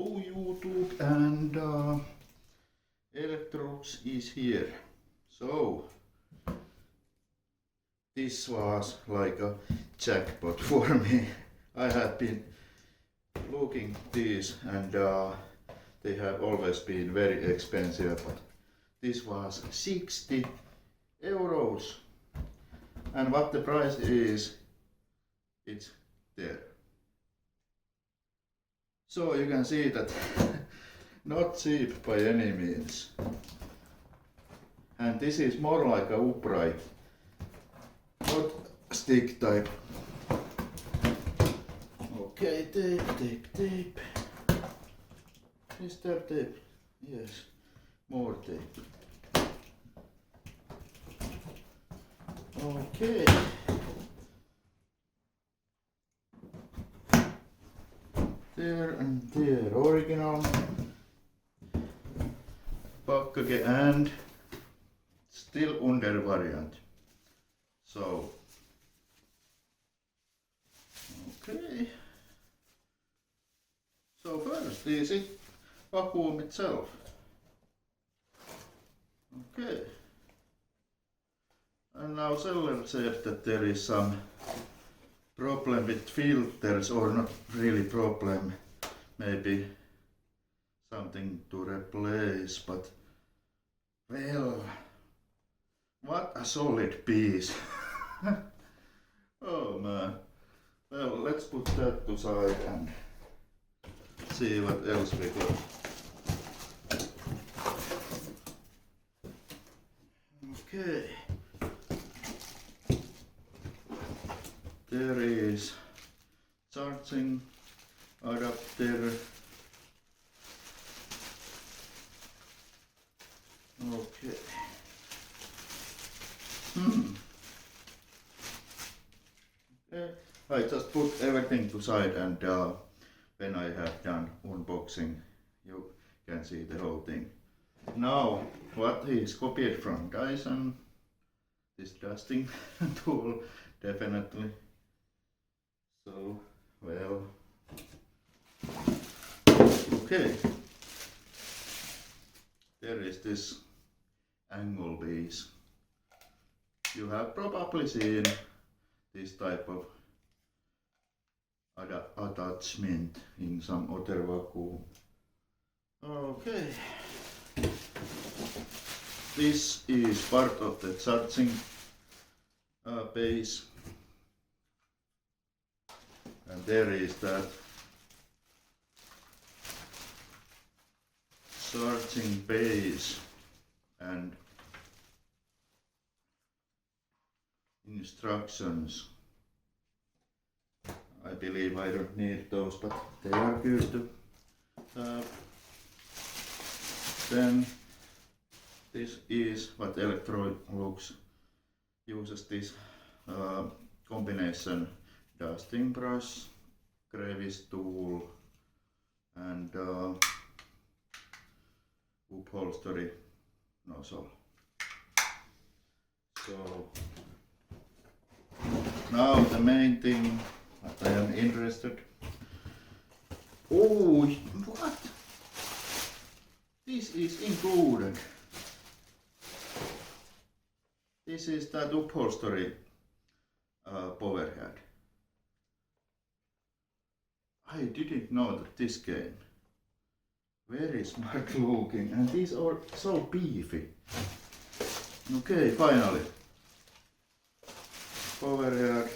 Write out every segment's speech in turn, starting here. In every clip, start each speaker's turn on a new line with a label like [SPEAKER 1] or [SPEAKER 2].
[SPEAKER 1] Hello YouTube, and Electrolux is here. So this was like a jackpot for me. I have been looking these, and they have always been very expensive, but this was 60 euros. And what the price is, it's there. So you can see that not cheap by any means. And this is more like a upright, not stick type. Okay, tape. Is there tape? Yes, more tape. Okay. There and there, original package and still under variant. So, okay. So first is it vacuum itself. Okay. And now seller said that there is some problem with filters, or not really problem, maybe something to replace, but well, what a solid piece. Oh man. Well, let's put that to side and see what else we got. Okay. There is charging adapter. Okay. Okay. I just put everything to side, and when I have done unboxing, you can see the whole thing. Now, what is copied from Dyson? This dusting tool, definitely. So, well, okay. There is this angle piece. You have probably seen this type of attachment in some other vacuum. Okay. This is part of the charging base. And there is that charging base and instructions. I believe I don't need those, but they are good to have. Then this is what Electrolux uses, this combination dusting brush, crevice tool, and upholstery nozzle. So now the main thing that I am interested. Oh, what? This is included. This is that upholstery power head. I didn't know that this came. Very smart looking, and these are so beefy. Okay, finally. Power head.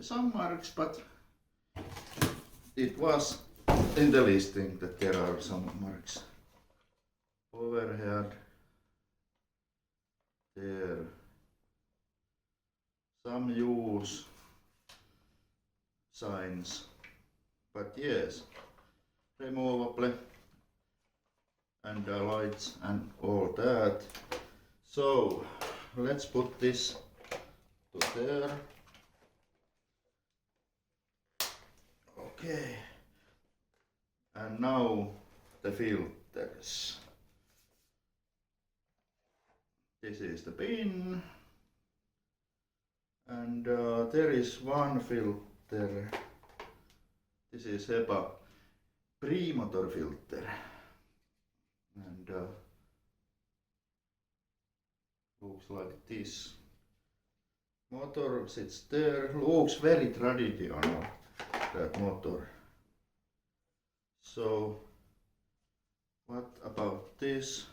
[SPEAKER 1] Some marks, but it was in the listing that there are some marks. Power head. There. Some use signs, but yes, removable, and lights and all that. So let's put this to there. Okay, and now the filters. This is the pin, and there is one filter This is HEPA pre-motor filter, and looks like this. Motor sits there, looks very traditional, that motor. So what about this?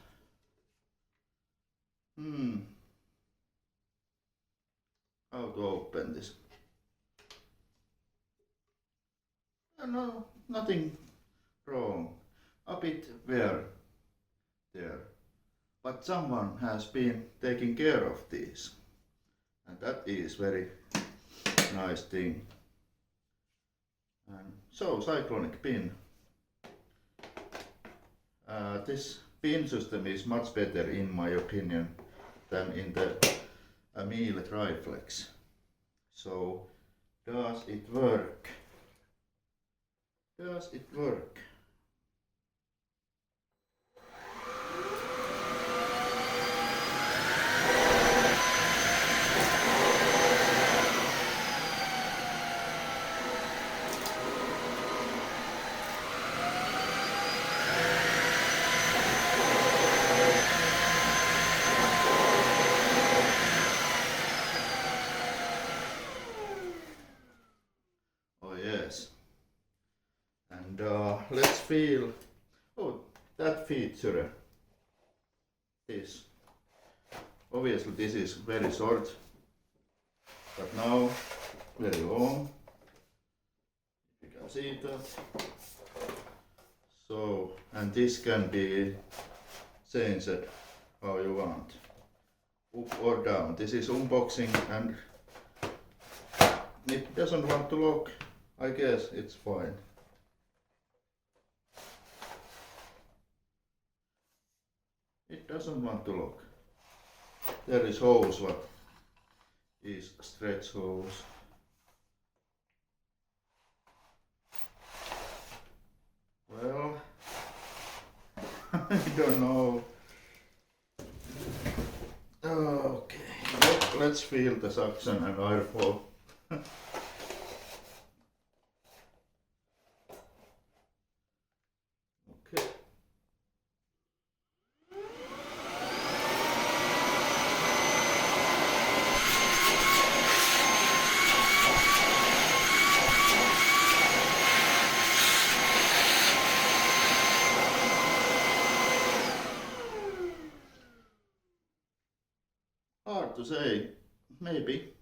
[SPEAKER 1] How to open this? No, nothing wrong. A bit wear there. But someone has been taking care of these. And that is very nice thing. And so, cyclonic pin. This pin system is much better in my opinion than in the Miele Triflex. So, does it work? Does it work? And let's feel, oh, that feature, this, obviously this is very short, but now very long, you can see that. So, and this can be changed how you want, up or down. This is unboxing and it doesn't want to lock. I guess it's fine. It doesn't want to lock. There is hose, what is stretch hose. Well, I don't know. Okay, let's feel the suction and airflow. Okay. Hard to say, maybe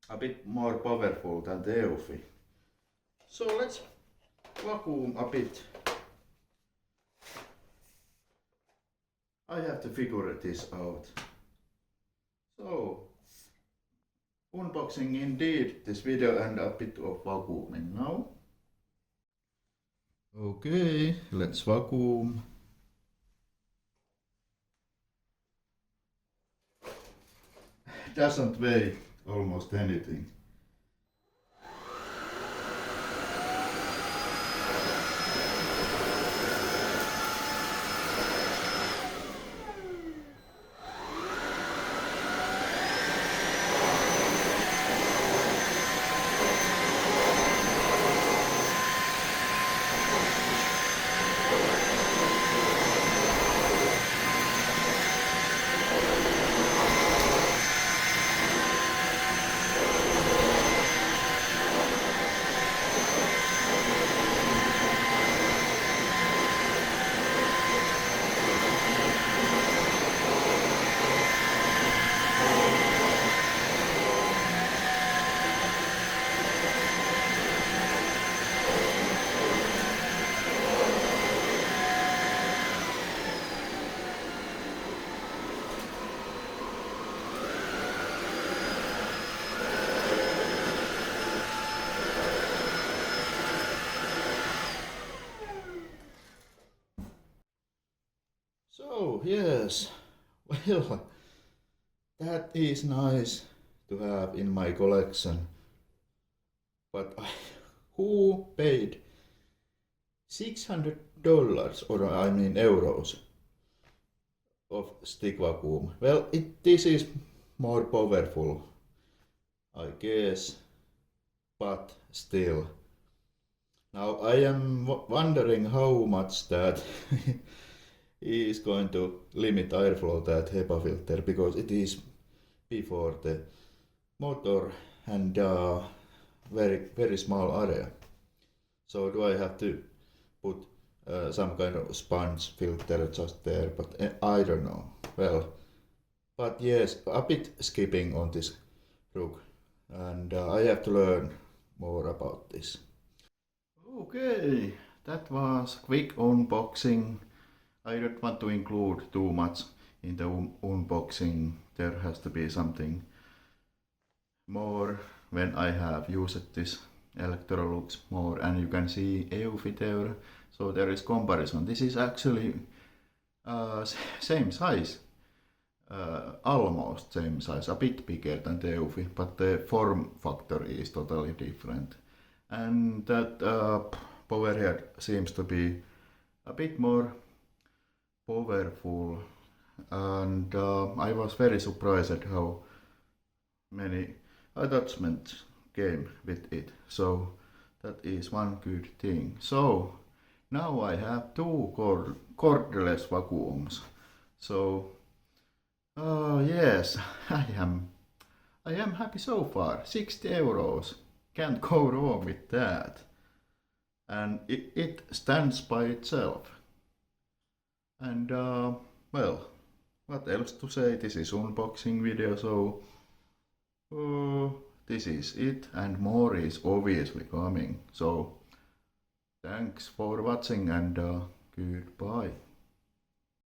[SPEAKER 1] a bit more powerful than the Eufy. So let's vacuum a bit. I have to figure this out. So, unboxing indeed this video and a bit of vacuuming now. Okay, let's vacuum. Doesn't weigh almost anything. So, yes, well, that is nice to have in my collection. But who paid $600, or I mean euros, of stick vacuum? Well, this is more powerful, I guess, but still. Now I am wondering how much that is going to limit airflow, that HEPA filter, because it is before the motor and very small area. So do I have to put some kind of sponge filter just there? But I don't know. Well, but yes, a bit skipping on this rook, and I have to learn more about this. Okay, that was quick unboxing. I don't want to include too much in the unboxing. There has to be something more when I have used this Electrolux more, and you can see EUFI there. So there is comparison. This is actually same size, almost same size, a bit bigger than the EUFI, but the form factor is totally different. And that power head seems to be a bit more powerful, and I was very surprised at how many attachments came with it. So that is one good thing. So now I have two cordless vacuums. So yes, I am happy so far. 60 euros. Can't go wrong with that. And it stands by itself. And well, what else to say? This is unboxing video, so this is it, and more is obviously coming. So thanks for watching, and goodbye.